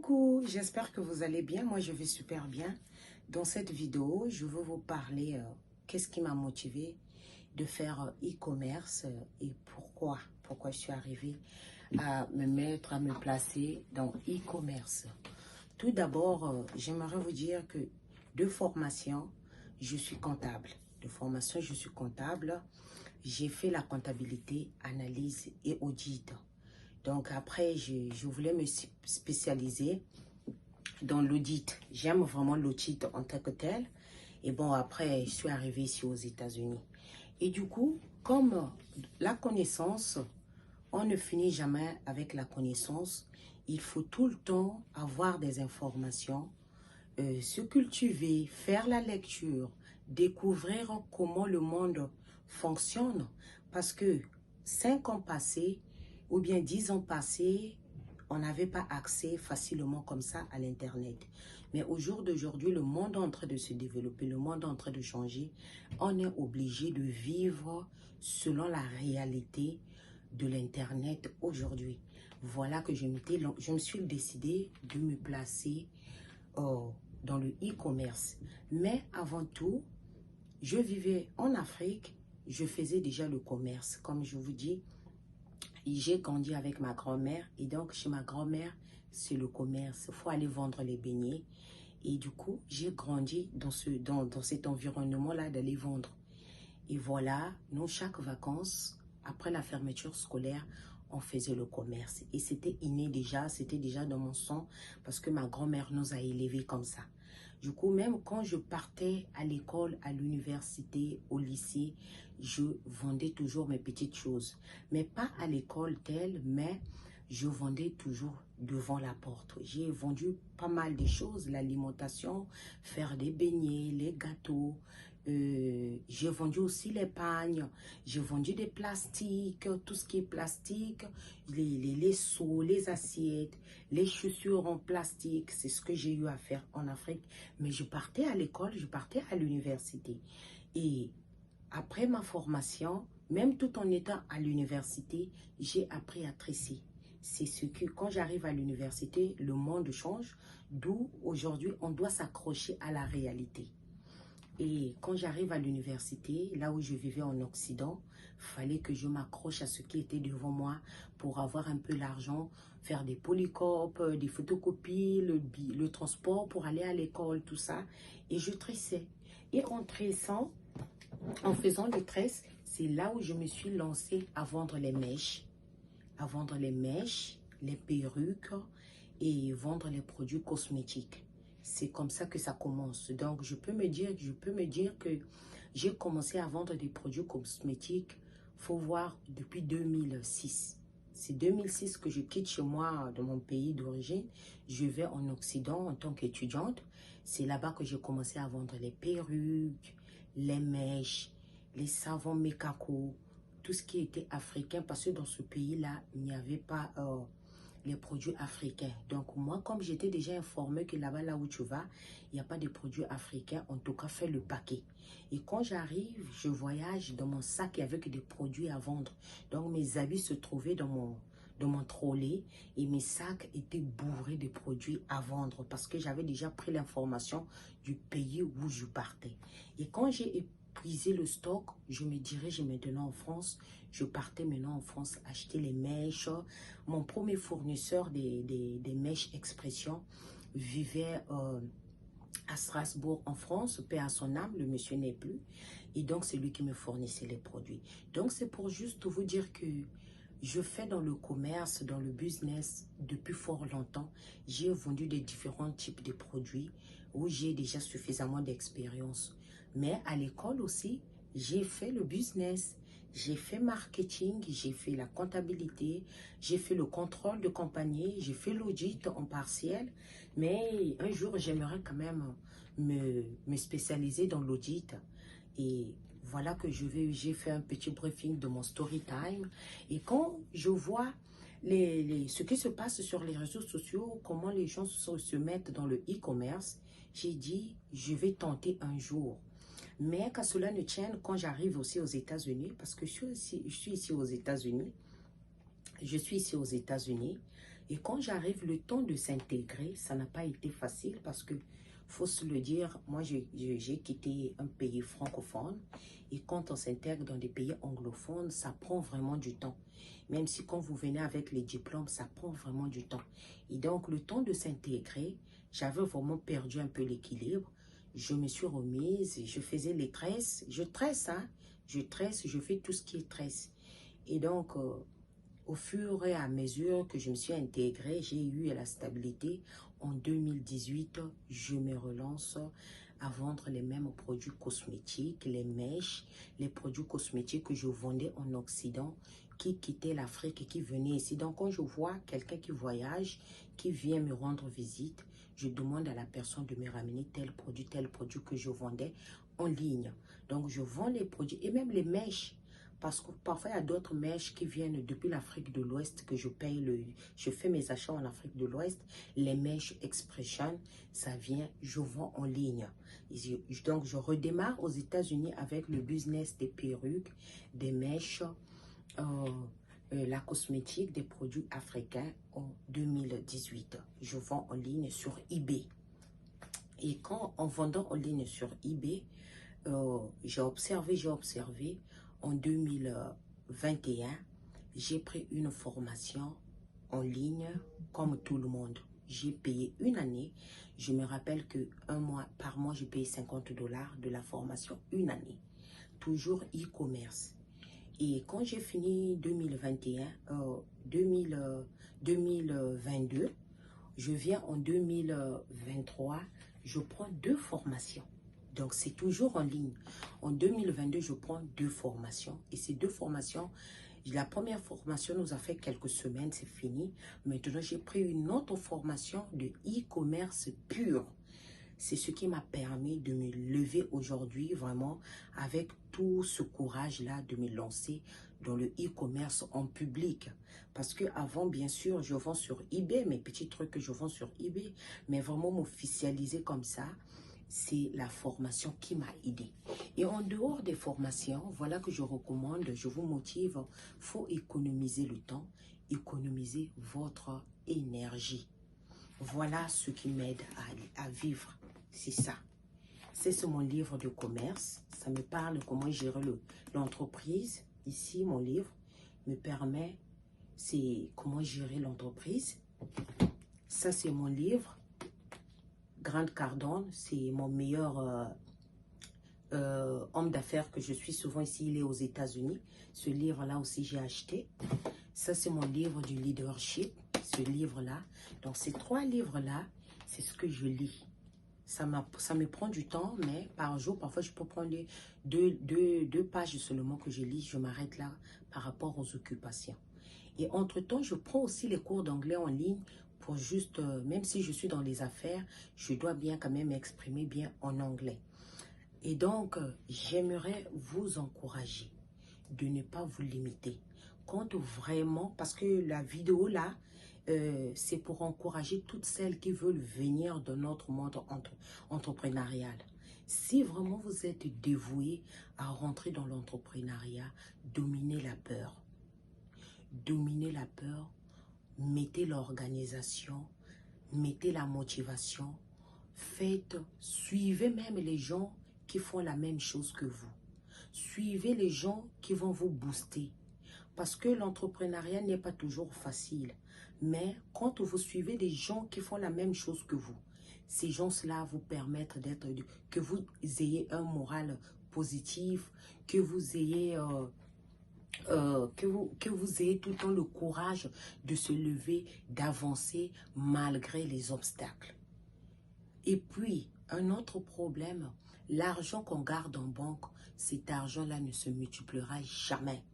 Coucou, j'espère que vous allez bien. Moi, je vais super bien. Dans cette vidéo, je veux vous parler qu'est-ce qui m'a motivé de faire e-commerce et pourquoi je suis arrivée à à me placer dans e-commerce. Tout d'abord, j'aimerais vous dire que de formation, je suis comptable. De formation, je suis comptable. J'ai fait la comptabilité, analyse et audit. Donc après, je voulais me spécialiser dans l'audit. J'aime vraiment l'audit en tant que tel. Et bon, après, je suis arrivée ici aux États-Unis. Et du coup, comme la connaissance, on ne finit jamais avec la connaissance. Il faut tout le temps avoir des informations, se cultiver, faire la lecture, découvrir comment le monde fonctionne. Parce que 5 ans passés, ou bien 10 ans passés, on n'avait pas accès facilement comme ça à l'Internet. Mais au jour d'aujourd'hui, le monde est en train de se développer, le monde est en train de changer. On est obligé de vivre selon la réalité de l'Internet aujourd'hui. Voilà que je me suis décidée de me placer dans le e-commerce. Mais avant tout, je vivais en Afrique, je faisais déjà le commerce. Comme je vous dis, j'ai grandi avec ma grand-mère et donc chez ma grand-mère, c'est le commerce. Il faut aller vendre les beignets. Et du coup, j'ai grandi dans cet environnement-là d'aller vendre. Et voilà, nous, chaque vacances, après la fermeture scolaire, on faisait le commerce. Et c'était inné déjà, c'était déjà dans mon sang parce que ma grand-mère nous a élevés comme ça. Du coup, même quand je partais à l'école, à l'université, au lycée, je vendais toujours mes petites choses. Mais pas à l'école telle, mais je vendais toujours devant la porte. J'ai vendu pas mal de choses, l'alimentation, faire des beignets, les gâteaux. J'ai vendu aussi les pagnes, j'ai vendu des plastiques, tout ce qui est plastique, les seaux, les assiettes, les chaussures en plastique, c'est ce que j'ai eu à faire en Afrique. Mais je partais à l'école, je partais à l'université. Et après ma formation, même tout en étant à l'université, j'ai appris à tresser. C'est ce que, quand j'arrive à l'université, le monde change, d'où aujourd'hui, on doit s'accrocher à la réalité. Et quand j'arrive à l'université, là où je vivais en Occident, il fallait que je m'accroche à ce qui était devant moi pour avoir un peu l'argent, faire des polycopes, des photocopies, le transport pour aller à l'école, tout ça. Et je tressais. Et en tressant, en faisant les tresses, c'est là où je me suis lancée à vendre les mèches. À vendre les mèches, les perruques et vendre les produits cosmétiques. C'est comme ça que ça commence. Donc, je peux me dire que j'ai commencé à vendre des produits cosmétiques, faut voir, depuis 2006. C'est 2006 que je quitte chez moi, de mon pays d'origine. Je vais en Occident en tant qu'étudiante. C'est là-bas que j'ai commencé à vendre les perruques, les mèches, les savons Mekako, tout ce qui était africain, parce que dans ce pays-là, il n'y avait pas les produits africains. Donc moi, comme j'étais déjà informée que là-bas, là où tu vas, il n'y a pas de produits africains, en tout cas, fais le paquet. Et quand j'arrive, je voyage dans mon sac avec des produits à vendre. Donc mes habits se trouvaient dans mon trolley et mes sacs étaient bourrés de produits à vendre parce que j'avais déjà pris l'information du pays où je partais. Et quand j'ai épuisé le stock, je me dirigeais maintenant en France. Je partais maintenant en France acheter les mèches. Mon premier fournisseur des mèches Expression vivait à Strasbourg en France, paix à son âme, le monsieur n'est plus. Et donc c'est lui qui me fournissait les produits. Donc c'est pour juste vous dire que je fais dans le commerce, dans le business depuis fort longtemps. J'ai vendu des différents types de produits où j'ai déjà suffisamment d'expérience. Mais à l'école aussi, j'ai fait le business, j'ai fait marketing, j'ai fait la comptabilité, j'ai fait le contrôle de compagnie, j'ai fait l'audit en partiel. Mais un jour, j'aimerais quand même me spécialiser dans l'audit. Et voilà que j'ai fait un petit briefing de mon story time. Et quand je vois ce qui se passe sur les réseaux sociaux, comment les gens se mettent dans le e-commerce, j'ai dit, je vais tenter un jour. Mais qu'à cela ne tienne, quand j'arrive aussi aux États-Unis, parce que je suis ici aux États-Unis, Et quand j'arrive, le temps de s'intégrer, ça n'a pas été facile parce que, faut se le dire, moi j'ai quitté un pays francophone et quand on s'intègre dans des pays anglophones, ça prend vraiment du temps. Même si quand vous venez avec les diplômes, ça prend vraiment du temps. Et donc le temps de s'intégrer, j'avais vraiment perdu un peu l'équilibre. Je me suis remise, je faisais les tresses, je tresse, hein, je tresse, je fais tout ce qui est tresse. Et donc, au fur et à mesure que je me suis intégrée, j'ai eu la stabilité. En 2018, je me relance à vendre les mêmes produits cosmétiques, les mèches, les produits cosmétiques que je vendais en Occident, qui quittaient l'Afrique et qui venaient ici. Donc, quand je vois quelqu'un qui voyage, qui vient me rendre visite, je demande à la personne de me ramener tel produit que je vendais en ligne. Donc, je vends les produits et même les mèches. Parce que parfois, il y a d'autres mèches qui viennent depuis l'Afrique de l'Ouest que je paye, je fais mes achats en Afrique de l'Ouest. Les mèches Expression, ça vient, je vends en ligne. Donc, je redémarre aux États-Unis avec le business des perruques, des mèches, la cosmétique, des produits africains en 2018. Je vends en ligne sur eBay. Et en vendant en ligne sur eBay, j'ai observé, en 2021, j'ai pris une formation en ligne comme tout le monde. J'ai payé une année. Je me rappelle que par mois, j'ai payé 50 $ de la formation, une année. Toujours e-commerce. Et quand j'ai fini 2022, je viens en 2023, je prends 2 formations. Donc, c'est toujours en ligne. En 2022, je prends 2 formations. Et ces 2 formations, la première formation nous a fait quelques semaines, c'est fini. Maintenant, j'ai pris une autre formation de e-commerce pur. C'est ce qui m'a permis de me lever aujourd'hui, vraiment, avec tout ce courage-là, de me lancer dans le e-commerce en public. Parce qu'avant, bien sûr, je vends sur eBay, mes petits trucs que je vends sur eBay, mais vraiment m'officialiser comme ça, c'est la formation qui m'a aidé. Et en dehors des formations, voilà que je recommande, je vous motive, il faut économiser le temps, économiser votre énergie. Voilà ce qui m'aide à vivre, c'est ça. C'est mon livre de commerce, ça me parle comment gérer l'entreprise. Ici, mon livre me permet, c'est comment gérer l'entreprise. Ça, c'est mon livre. Grant Cardone, c'est mon meilleur homme d'affaires que je suis souvent ici, il est aux États-Unis. Ce livre-là aussi, j'ai acheté. Ça, c'est mon livre du leadership, ce livre-là. Donc, ces 3 livres-là, c'est ce que je lis. Ça me prend du temps, mais par jour, parfois, je peux prendre deux pages seulement que je lis. Je m'arrête là par rapport aux occupations. Et entre-temps, je prends aussi les cours d'anglais en ligne pour juste, même si je suis dans les affaires, je dois bien quand même m'exprimer bien en anglais. Et donc, j'aimerais vous encourager de ne pas vous limiter. Quand vraiment, parce que la vidéo là, c'est pour encourager toutes celles qui veulent venir dans notre monde entrepreneurial. Si vraiment vous êtes dévoué à rentrer dans l'entrepreneuriat, dominez la peur. Dominez la peur, mettez l'organisation, mettez la motivation, suivez même les gens qui font la même chose que vous. Suivez les gens qui vont vous booster. Parce que l'entrepreneuriat n'est pas toujours facile. Mais quand vous suivez des gens qui font la même chose que vous, ces gens-là vous permettent que vous ayez un moral positif, que vous ayez... que vous ayez tout le temps le courage de se lever, d'avancer malgré les obstacles. Et puis, un autre problème, l'argent qu'on garde en banque, cet argent-là ne se multipliera jamais.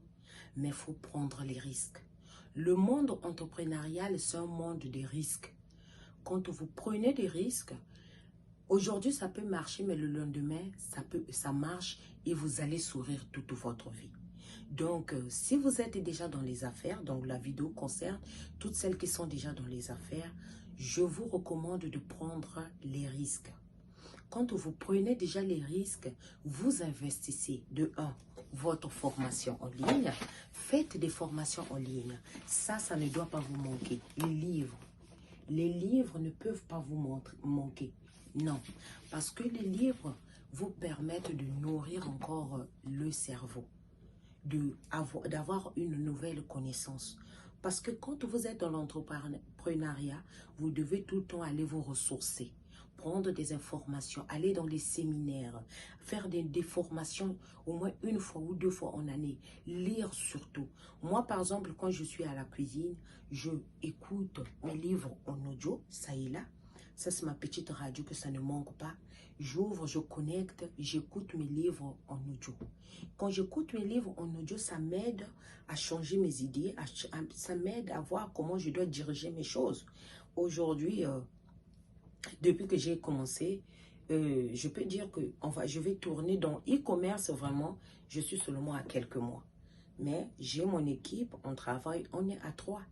Mais il faut prendre les risques. Le monde entrepreneurial, c'est un monde de risques. Quand vous prenez des risques, aujourd'hui ça peut marcher, mais le lendemain, ça marche et vous allez sourire toute votre vie. Donc, si vous êtes déjà dans les affaires, donc la vidéo concerne toutes celles qui sont déjà dans les affaires, je vous recommande de prendre les risques. Quand vous prenez déjà les risques, vous investissez de 1. votre formation en ligne. Faites des formations en ligne. Ça ne doit pas vous manquer. Les livres ne peuvent pas vous manquer. Non, parce que les livres vous permettent de nourrir encore le cerveau, d'avoir une nouvelle connaissance. Parce que quand vous êtes dans l'entrepreneuriat, vous devez tout le temps aller vous ressourcer, prendre des informations, aller dans les séminaires, faire des formations au moins une fois ou deux fois en année, lire surtout. Moi, par exemple, quand je suis à la cuisine, je écoute mes livres en audio, ça et là. Ça, c'est ma petite radio que ça ne manque pas. J'ouvre, je connecte, j'écoute mes livres en audio. Quand j'écoute mes livres en audio, ça m'aide à changer mes idées, ça m'aide à voir comment je dois diriger mes choses. Aujourd'hui, depuis que j'ai commencé, je peux dire que je vais tourner dans e-commerce vraiment. Je suis seulement à quelques mois. Mais j'ai mon équipe, on travaille, on est à 3.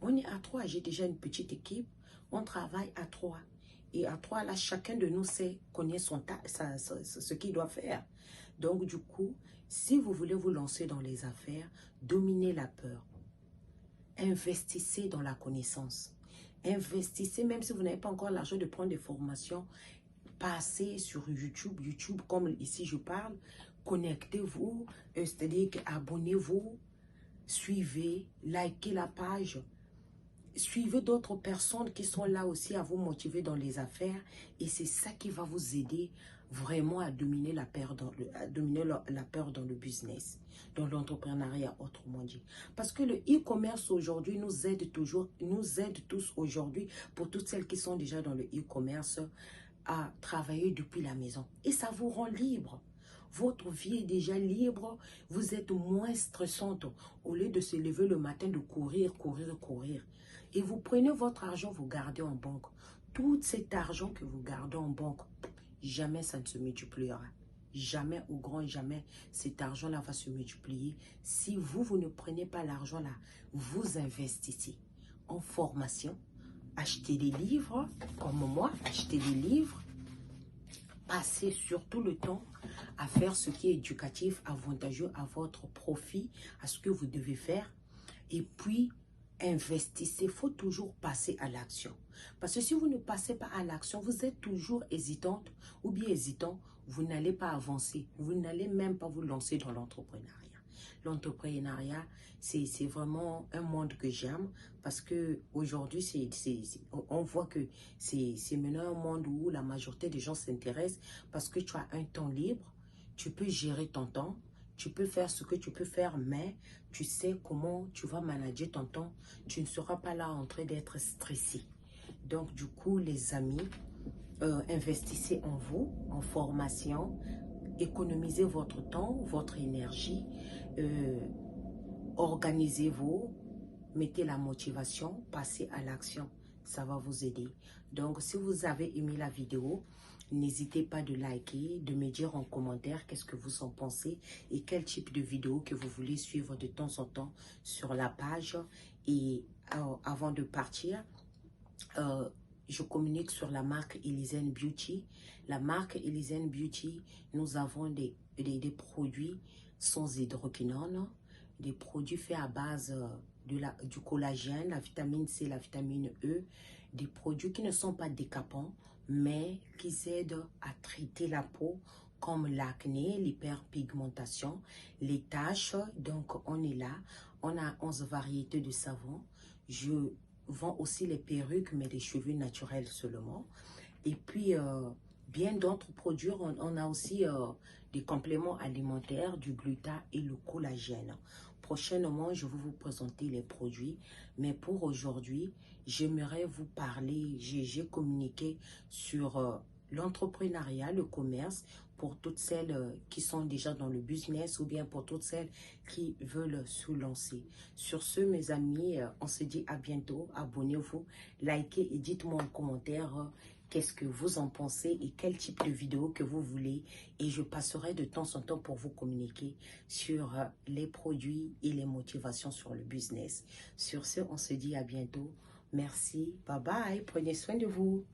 On est à 3, j'ai déjà une petite équipe, on travaille à 3. Et à 3, là, chacun de nous connaît ce qu'il doit faire. Donc, du coup, si vous voulez vous lancer dans les affaires, dominez la peur. Investissez dans la connaissance. Investissez, même si vous n'avez pas encore l'argent de prendre des formations, passez sur YouTube. YouTube, comme ici je parle, connectez-vous, c'est-à-dire abonnez-vous, suivez, likez la page. Suivez d'autres personnes qui sont là aussi à vous motiver dans les affaires et c'est ça qui va vous aider vraiment à dominer la peur dans le business, dans l'entrepreneuriat autrement dit. Parce que le e-commerce aujourd'hui nous aide tous aujourd'hui pour toutes celles qui sont déjà dans le e-commerce à travailler depuis la maison et ça vous rend libre. Votre vie est déjà libre, vous êtes moins stressante au lieu de se lever le matin de courir. Et vous prenez votre argent, vous gardez en banque. Tout cet argent que vous gardez en banque, jamais ça ne se multipliera. Jamais, au grand jamais, cet argent-là va se multiplier. Si vous ne prenez pas l'argent-là, vous investissez en formation, achetez des livres, comme moi, achetez des livres, passez surtout le temps à faire ce qui est éducatif, avantageux à votre profit, à ce que vous devez faire. Et puis, investissez. Il faut toujours passer à l'action. Parce que si vous ne passez pas à l'action, vous êtes toujours hésitante ou bien hésitant, vous n'allez pas avancer. Vous n'allez même pas vous lancer dans l'entrepreneuriat. L'entrepreneuriat, c'est vraiment un monde que j'aime parce que aujourd'hui, on voit que c'est maintenant un monde où la majorité des gens s'intéressent parce que tu as un temps libre, tu peux gérer ton temps, tu peux faire ce que tu peux faire, mais tu sais comment tu vas manager ton temps. Tu ne seras pas là en train d'être stressé. Donc, du coup, les amis, investissez en vous, en formation, économisez votre temps, votre énergie, organisez-vous, mettez la motivation, passez à l'action. Ça va vous aider. Donc, si vous avez aimé la vidéo, n'hésitez pas de liker, de me dire en commentaire qu'est-ce que vous en pensez et quel type de vidéo que vous voulez suivre de temps en temps sur la page. Et avant de partir, je communique sur la marque Elysian Beauty. La marque Elysian Beauty, nous avons des produits sans hydroquinone, des produits faits à base du collagène, la vitamine C, la vitamine E, des produits qui ne sont pas décapants, mais qui aident à traiter la peau, comme l'acné, l'hyperpigmentation, les taches. Donc, on est là. On a 11 variétés de savons. Je vends aussi les perruques, mais des cheveux naturels seulement. Et puis, bien d'autres produits. On a aussi des compléments alimentaires, du gluta et le collagène. Prochainement, je vais vous présenter les produits. Mais pour aujourd'hui, j'aimerais vous parler, j'ai communiqué sur l'entrepreneuriat, le commerce, pour toutes celles qui sont déjà dans le business ou bien pour toutes celles qui veulent se lancer. Sur ce, mes amis, on se dit à bientôt. Abonnez-vous, likez et dites-moi en commentaire qu'est-ce que vous en pensez et quel type de vidéo que vous voulez. Et je passerai de temps en temps pour vous communiquer sur les produits et les motivations sur le business. Sur ce, on se dit à bientôt. Merci, bye bye, prenez soin de vous.